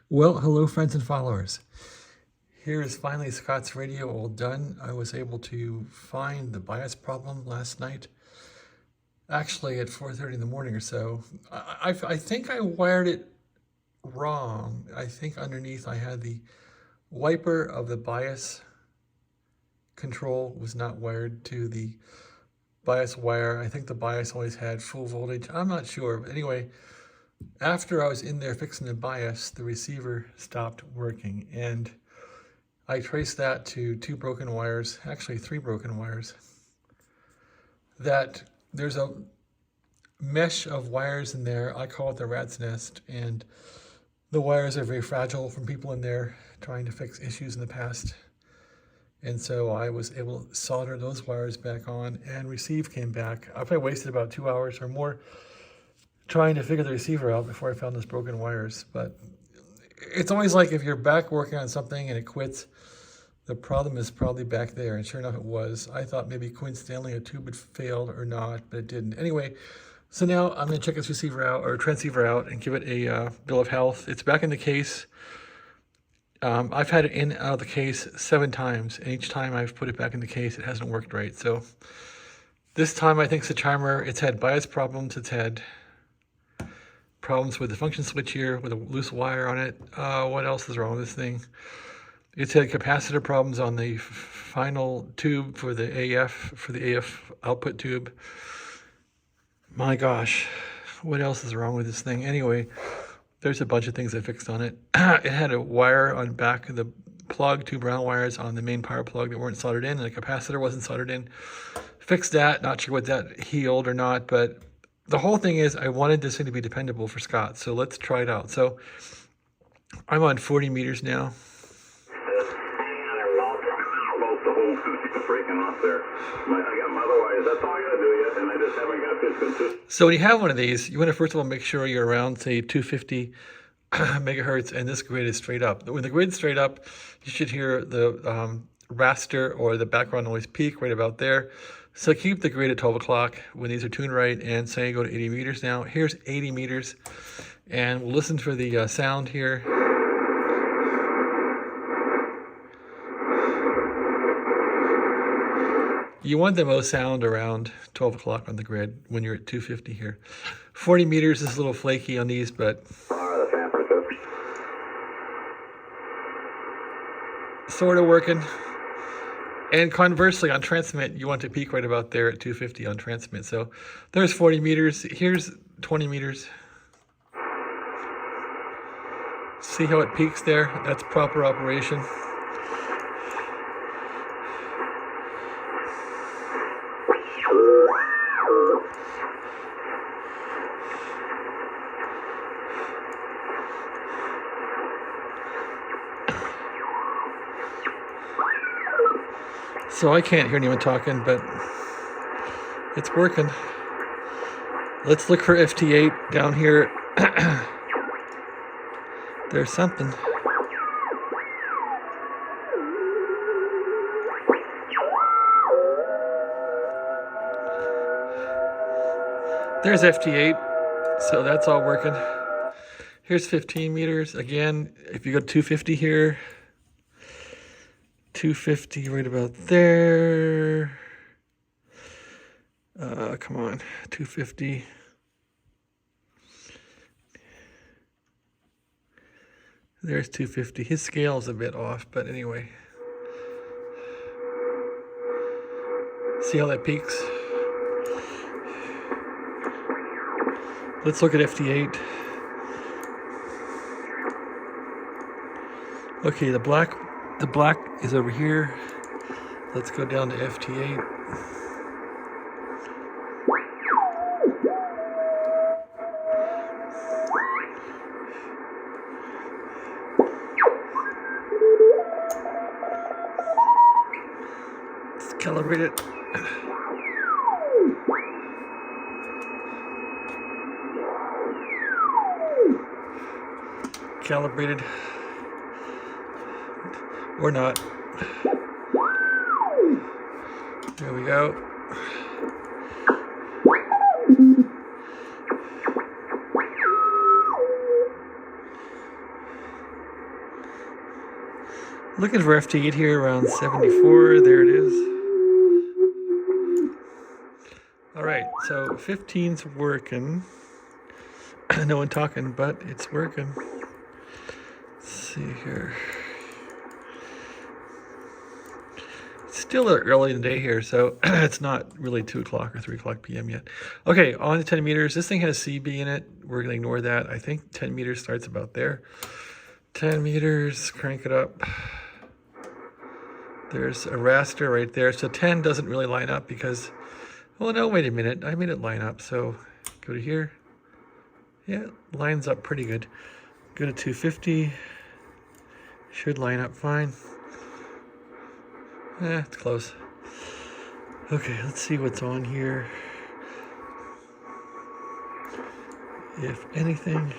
Well, hello friends and followers. Here is finally Scott's radio all done. I was able to find the bias problem last night, actually at 4:30 in the morning or so. I think I wired it wrong. I think underneath I had the wiper of the bias control was not wired to the bias wire. I think the bias always had full voltage. I'm not sure, but anyway, after I was in there fixing the bias, the receiver stopped working, and I traced that to two broken wires, actually three broken wires. That there's a mesh of wires in there. I call it the rat's nest, and the wires are very fragile from people in there trying to fix issues in the past. And so I was able to solder those wires back on, and receive came back. I probably wasted about 2 hours or more trying to figure the receiver out before I found those broken wires. But it's always like if you're back working on something and it quits, the problem is probably back there. And sure enough, it was. I thought maybe coincidentally a tube had failed or not, but it didn't. Anyway, so now I'm going to check this receiver out, or transceiver out, and give it a bill of health. It's back in the case. I've had it in and out of the case 7 times, and each time I've put it back in the case, it hasn't worked right. So this time I think it's the charmer. It's had bias problems. It's had problems with the function switch here with a loose wire on it. What else is wrong with this thing? It's had capacitor problems on the final tube for the AF output tube. My gosh, what else is wrong with this thing? Anyway, there's a bunch of things I fixed on it. It had a wire on back of the plug, 2 brown wires on the main power plug that weren't soldered in, and the capacitor wasn't soldered in. Fixed that, not sure what that healed or not, but the whole thing is I wanted this thing to be dependable for Scott, so let's try it out. So I'm on 40 meters now. So when you have one of these, you want to first of all make sure you're around, say, 250 megahertz, and this grid is straight up. When the grid's straight up, you should hear the raster or the background noise peak right about there. So keep the grid at 12 o'clock when these are tuned right, and say go to 80 meters now. Here's 80 meters, and we'll listen for the sound here. You want the most sound around 12 o'clock on the grid when you're at 250 here. 40 meters is a little flaky on these, but sort of working. And conversely, on transmit, you want to peak right about there at 250 on transmit. So there's 40 meters. Here's 20 meters. See how it peaks there? That's proper operation. So I can't hear anyone talking, but it's working. Let's look for FT8 down here. There's something. There's FT8, so that's all working. Here's 15 meters. Again, if you go to 250 here, 250 right about there. Come on, 250. There's 250. His scale is a bit off, but anyway. See how that peaks? Let's look at FT8. Okay, the black is over here. Let's go down to FT8. Let's calibrate it. Calibrated. Or not. There we go. Looking for FT8 here around 74. There it is. All right, so 15's working. No one talking, but it's working. Let's see here. It's still early in the day here, so it's not really 2 o'clock or 3 o'clock p.m. yet. Okay, on to 10 meters. This thing has CB in it. We're going to ignore that. I think 10 meters starts about there. 10 meters, crank it up. There's a raster right there. So 10 doesn't really line up because, well, no, wait a minute. I made it line up. So go to here. Yeah, lines up pretty good. Go to 250. Should line up fine. It's close. Okay, let's see what's on here. If anything.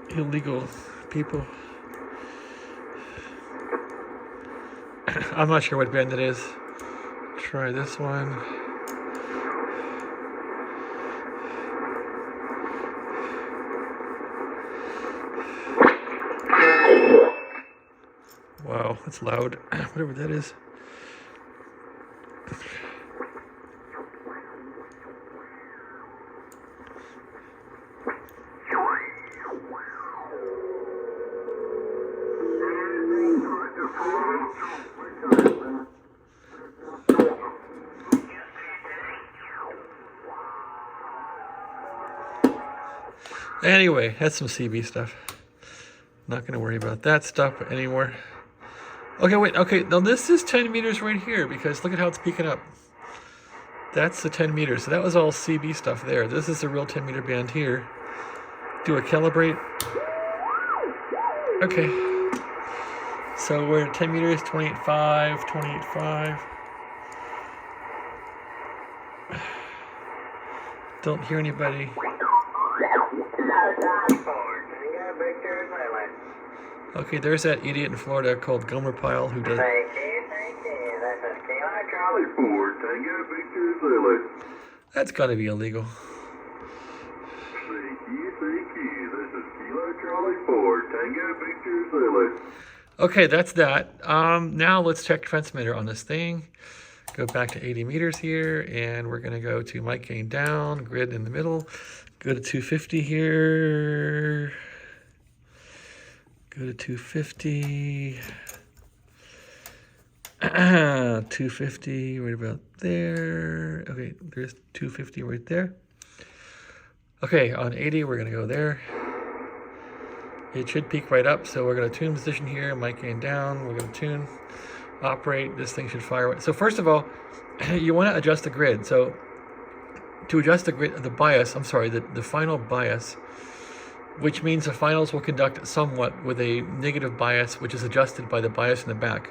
Illegal people. I'm not sure what band it is. Try this one. Wow, that's loud. Whatever that is. Anyway, that's some CB stuff. Not going to worry about that stuff anymore. Okay, wait. Okay, now this is 10 meters right here because look at how it's peaking up. That's the 10 meters. So that was all CB stuff there. This is the real 10 meter band here. Do a calibrate. Okay. So we're at 10 meters, 28.5, 28.5. Don't hear anybody. Okay, there's that idiot in Florida called Gomer Pyle who does. Thank you. This is Kilo Charlie 4, Tango Victor Zulu. That's got to be illegal. Thank you. This is Kilo Charlie 4, Tango Victor Zulu. Okay, that's that. Now let's check transmitter on this thing. Go back to 80 meters here, and we're going to go to mic gain down, grid in the middle. Go to 250 here. Go to 250. 250 right about there. Okay, there's 250 right there. Okay, on 80, we're going to go there. It should peak right up, so we're going to tune position here, mic gain down. We're going to tune, operate. This thing should fire. So first of all, you want to adjust the grid. So to adjust the grid, the bias, I'm sorry, the final bias, which means the finals will conduct somewhat with a negative bias, which is adjusted by the bias in the back.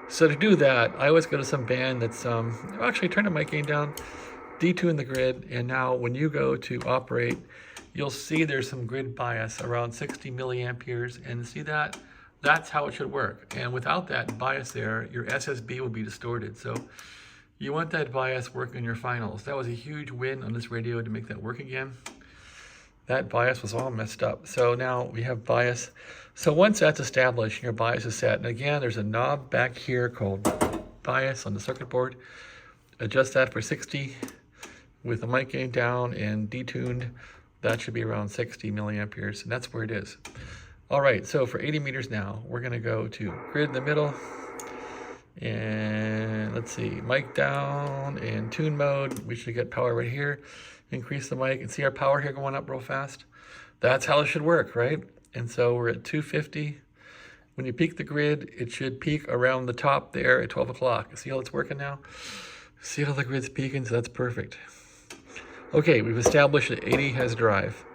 So to do that, I always go to some band that's, actually turn the mic gain down, detune the grid, and now when you go to operate, you'll see there's some grid bias around 60 milliamperes, and see that? That's how it should work. And without that bias there, your SSB will be distorted. So you want that bias working in your finals. That was a huge win on this radio to make that work again. That bias was all messed up. So now we have bias. So once that's established, your bias is set. And again, there's a knob back here called bias on the circuit board. Adjust that for 60 with the mic gain down and detuned. That should be around 60 milliamperes, and that's where it is. All right, so for 80 meters now, we're gonna go to grid in the middle. And let's see, mic down and tune mode. We should get power right here. Increase the mic and see our power here going up real fast. That's how it should work, right? And so we're at 250. When you peak the grid, it should peak around the top there at 12 o'clock. See how it's working now? See how the grid's peaking? So that's perfect. Okay, we've established that 80 has drive.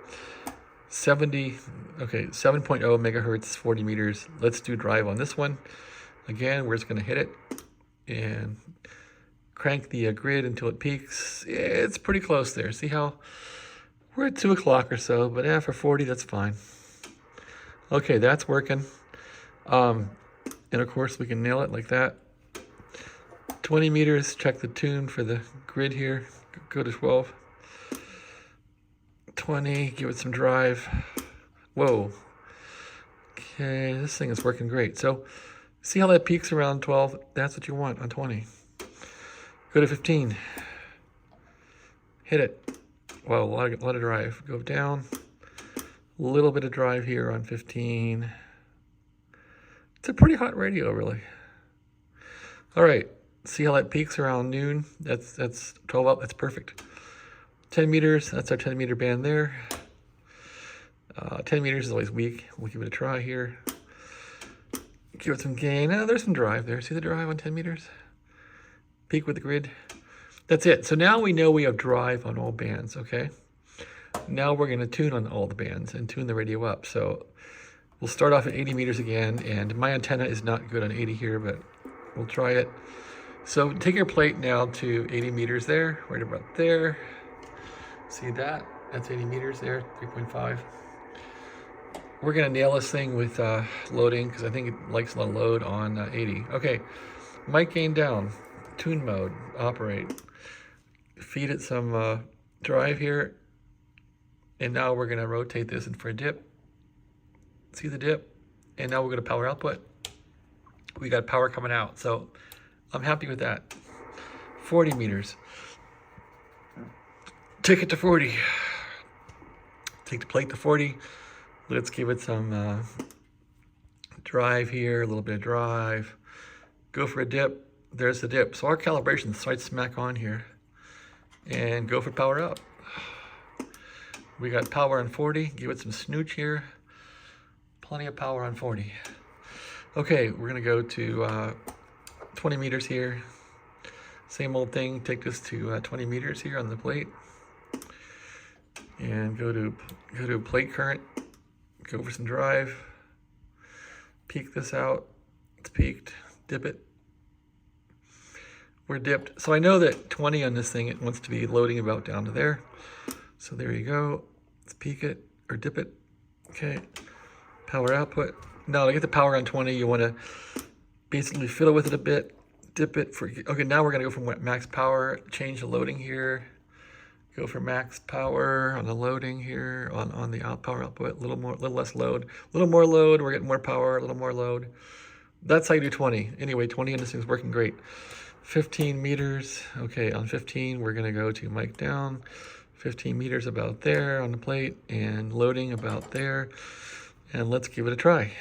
7.0 megahertz, 40 meters. Let's do drive on this one. Again, we're just gonna hit it and crank the grid until it peaks. It's pretty close there. See how we're at 2 o'clock or so, but for 40, that's fine. Okay, that's working. And of course we can nail it like that. 20 meters, check the tune for the grid here. Go to 12. 20, give it some drive. Whoa. Okay, this thing is working great. So see how that peaks around 12? That's what you want on 20. Go to 15. Hit it. Whoa, a lot of drive. Go down. A little bit of drive here on 15. It's a pretty hot radio, really. All right, see how that peaks around noon? That's 12 up, that's perfect. 10 meters, that's our 10 meter band there. 10 meters is always weak. We'll give it a try here. Give it some gain. There's some drive there. See the drive on 10 meters? Peak with the grid. That's it. So now we know we have drive on all bands, okay? Now we're going to tune on all the bands and tune the radio up. So we'll start off at 80 meters again, and my antenna is not good on 80 here, but we'll try it. So take your plate now to 80 meters there, right about there. See that? That's 80 meters there, 3.5. We're going to nail this thing with loading because I think it likes a lot of load on 80. Okay, mic gain down, tune mode, operate. Feed it some drive here. And now we're going to rotate this in for a dip. See the dip? And now we're going to power output. We got power coming out. So I'm happy with that. 40 meters. Take it to 40. Take the plate to 40. Let's give it some drive here, a little bit of drive. Go for a dip. There's the dip. So our calibration is right smack on here. And go for power up. We got power on 40. Give it some snooch here. Plenty of power on 40. Okay, we're gonna go to 20 meters here. Same old thing. Take this to 20 meters here on the plate. And go to plate current. Go for some drive. Peak this out. It's peaked. Dip it. We're dipped. So I know that 20 on this thing, it wants to be loading about down to there. So there you go. Let's peak it or dip it. Okay. Power output. Now to get the power on 20, you want to basically fiddle with it a bit. Dip it for, okay, now we're going to go from max power. Change the loading here. Go for max power on the loading here, on the power output, a little less load, a little more load, we're getting more power, a little more load. That's how you do 20. Anyway, 20 and this thing's working great. 15 meters, okay, on 15, we're gonna go to mic down, 15 meters about there on the plate, and loading about there, and let's give it a try.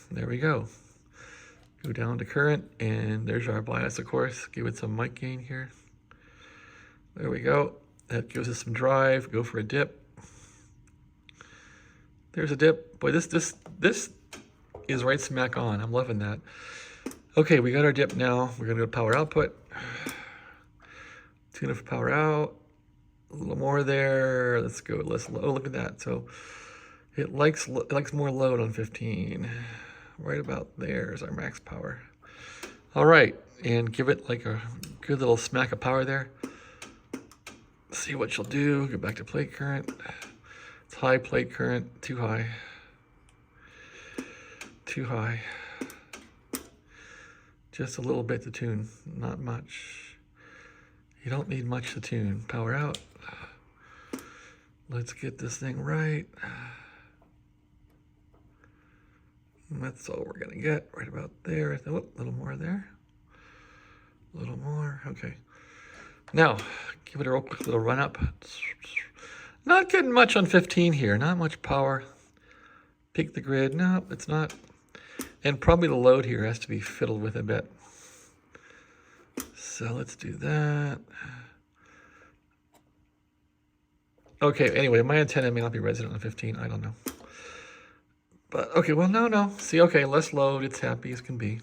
There we go. Go down to current, and there's our bias, of course. Give it some mic gain here. There we go. That gives us some drive. Go for a dip. There's a dip. Boy, this is right smack on. I'm loving that. Okay, we got our dip now. We're gonna go to power output. Tune it for power out. A little more there. Let's go. Oh, look at that. So it likes more load on 15. Right about there is our max power. All right, and give it like a good little smack of power there. See what she'll do. Go back to plate current. It's high plate current. Too high. Too high. Just a little bit to tune. Not much. You don't need much to tune. Power out. Let's get this thing right. That's all we're gonna get. Right about there. Oh, a little more there. A little more. Okay. Now, give it a real quick little run up. Not getting much on 15 here. Not much power. Peak the grid. No, it's not. And probably the load here has to be fiddled with a bit. So let's do that. Okay, anyway, my antenna may not be resident on 15. I don't know. But, okay, well, no. See, okay, less load. It's happy as can be.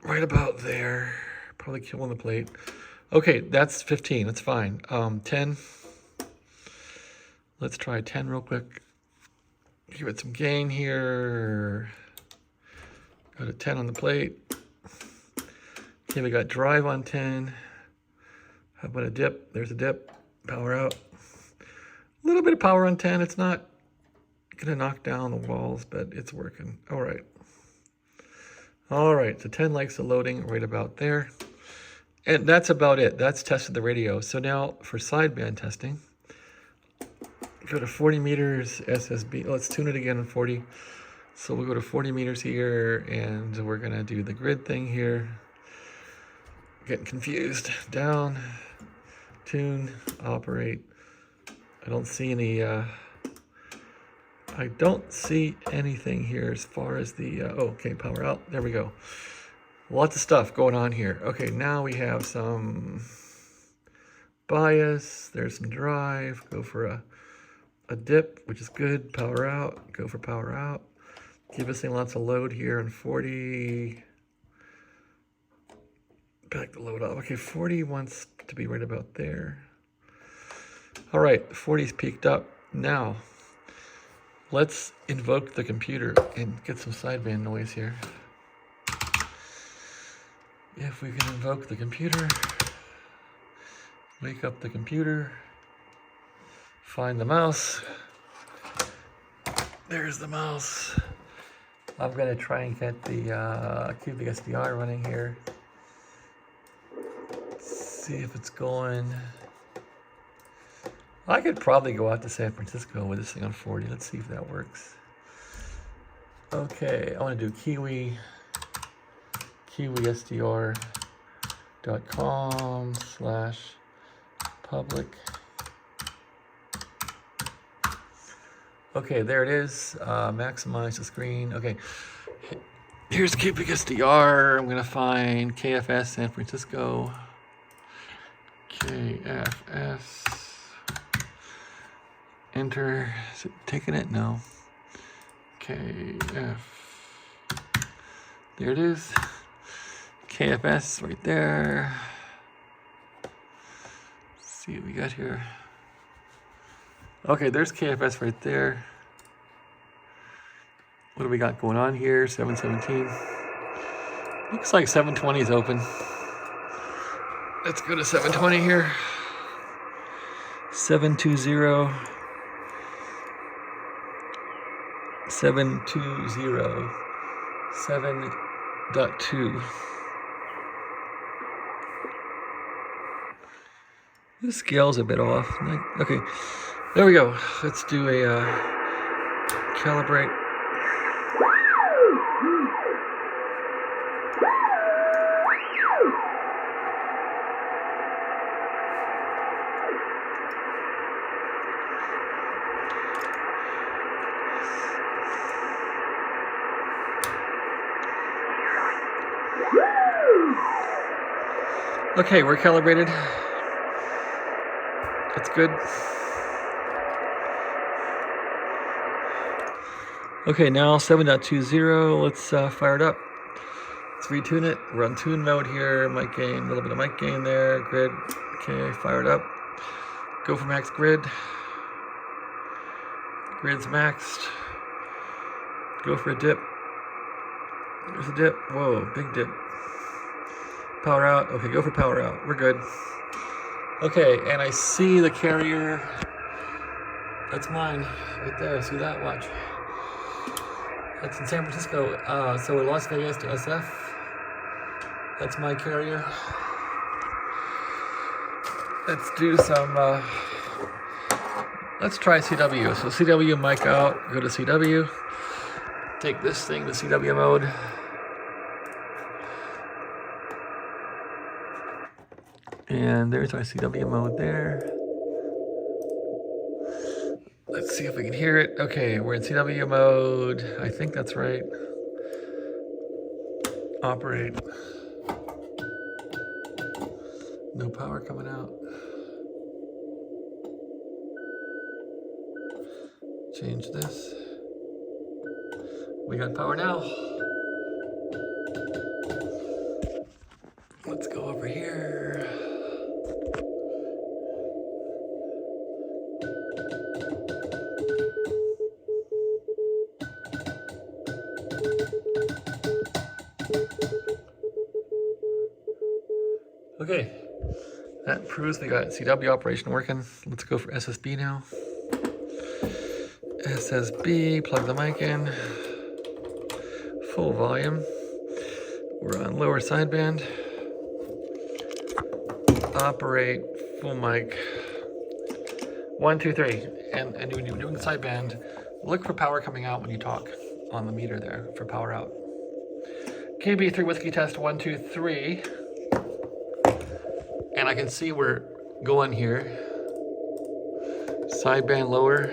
Right about there. Probably killing the plate. Okay, that's 15. That's fine. 10. Let's try 10 real quick. Give it some gain here. Go to 10 on the plate. Okay, we got drive on 10. How about a dip? There's a dip. Power out. A little bit of power on 10. It's not gonna knock down the walls, but it's working. All right. All right, so 10 likes the loading right about there. And that's about it. That's tested the radio. So now for sideband testing, Go to 40 meters, SSB. Let's tune it again on 40. So we'll go to 40 meters here, and we're gonna do the grid thing here. Getting confused. Down, tune, operate. I don't see any, I don't see anything here as far as the, okay, power out. There we go. Lots of stuff going on here. Okay, now we have some bias. There's some drive. Go for a dip, which is good. Power out. Go for power out. Give us lots of load here on 40. Back the load up. Okay, 40 wants to be right about there. All right, 40's peaked up. Now, let's invoke the computer and get some sideband noise here. If we can invoke the computer, wake up the computer, find the mouse. There's the mouse. I'm gonna try and get the cubic SDR running here. See if it's going. I could probably go out to San Francisco with this thing on 40. Let's see if that works. Okay, I want to do kiwisdr.com/public. Okay, there it is. Maximize the screen. Okay, here's cubic SDR. I'm gonna find KFS San Francisco. KFS. Enter. Is it taking it? No. KF. There it is. KFS right there. Let's see what we got here. Okay, there's KFS right there. What do we got going on here? 717. Looks like 720 is open. Let's go to 720 here. 720. 720. 7.2. The scale's a bit off. Okay, there we go. Let's do a calibrate. Okay, we're calibrated. That's good. Okay, now 7.20. Let's fire it up. Let's retune it. We're on tune mode here. Mic gain, a little bit of mic gain there. Grid. Okay, fire it up. Go for max grid. Grid's maxed. Go for a dip. There's a dip. Whoa, big dip. Power out. Okay, go for power out. We're good. Okay, and I see the carrier. That's mine right there. See that? Watch. That's in San Francisco. So we're Las Vegas to SF. That's my carrier. Let's do some. Let's try CW. So CW mic out. Go to CW. Take this thing to CW mode. And there's our CW mode there. Let's see if we can hear it. Okay, we're in CW mode. I think that's right. Operate. No power coming out. Change this. We got power now. Let's go over here. Okay, that proves we got CW operation working. Let's go for SSB now. SSB, plug the mic in. Full volume. We're on lower sideband. Operate, full mic. 1, 2, 3. And when you're doing sideband, look for power coming out when you talk on the meter there for power out. KB3 whiskey test 1, 2, 3. And I can see we're going here. Sideband lower.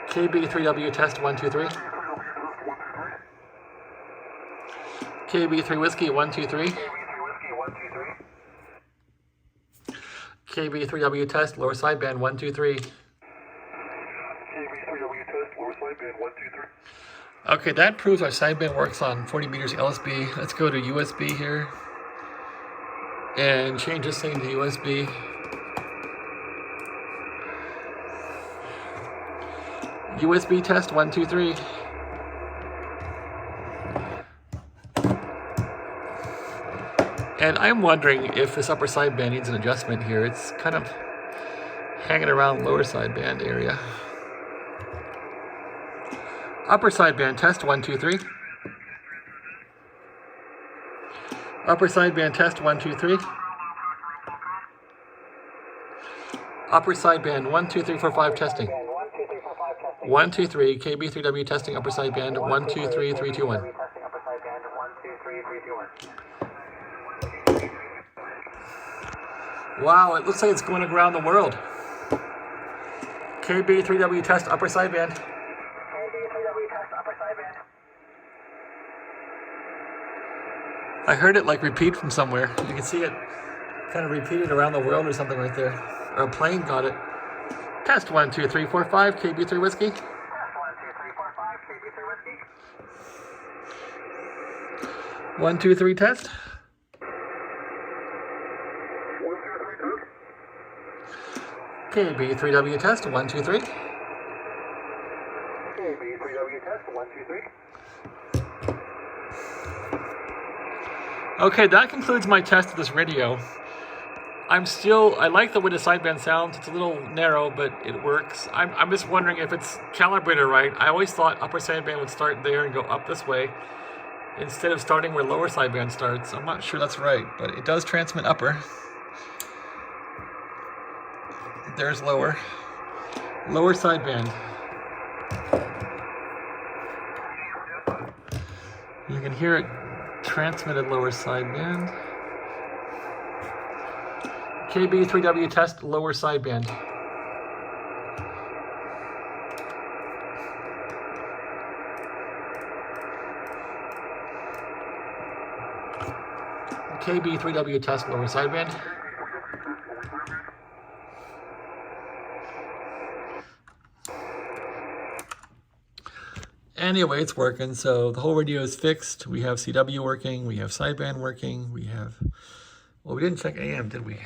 KB3W test 1, 2, 3. KB3 whiskey 1, 2, 3. KB3W test lower sideband 1, 2, 3. KB3W test, lower sideband 1, 2, 3. Okay, that proves our sideband works on 40 meters LSB. Let's go to USB here and change this thing to USB. USB test 1, 2, 3. And I'm wondering if this upper sideband needs an adjustment here. It's kind of hanging around lower sideband area. Upper sideband test 1, 2, 3. Upper sideband test 1, 2, 3. Upper sideband 1, 2, 3, 4, 5 testing. 1, 2, 3. KB3W testing upper sideband 1, 2, 3, 3, 2, 1. Wow, it looks like it's going around the world. KB3W test upper sideband. I heard it like repeat from somewhere. You can see it kind of repeated around the world or something right there. Or a plane got it. Test 1, 2, 3, 4, 5, KB3 whiskey. 1, 2, 3 test. KB3W test 1, 2, 3. KB3W test 1, 2, 3. Okay, that concludes my test of this radio. I like the way the sideband sounds. It's a little narrow, but it works. I'm just wondering if it's calibrated right. I always thought upper sideband would start there and go up this way instead of starting where lower sideband starts. I'm not sure that's right, but it does transmit upper. There's lower. Lower sideband. You can hear it transmitted lower sideband. KB3W test lower sideband. KB3W test lower sideband. Anyway, it's working, so the whole radio is fixed. We have CW working, we have sideband working, well, we didn't check AM, did we?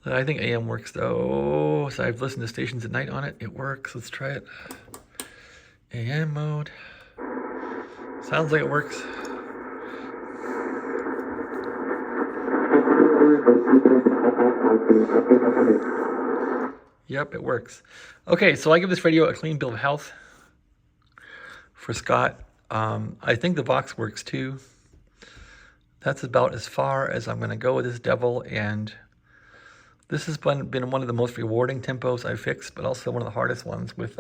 I think AM works though. So I've listened to stations at night on it. It works. Let's try it. AM mode. Sounds like it works. Yep, it works. Okay, so I give this radio a clean bill of health for Scott. I think the Vox works too. That's about as far as I'm going to go with this devil, and this has been one of the most rewarding tempos I've fixed, but also one of the hardest ones with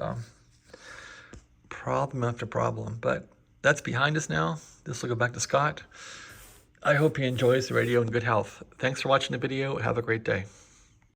problem after problem. But that's behind us now. This will go back to Scott. I hope he enjoys the radio in good health. Thanks for watching the video. Have a great day.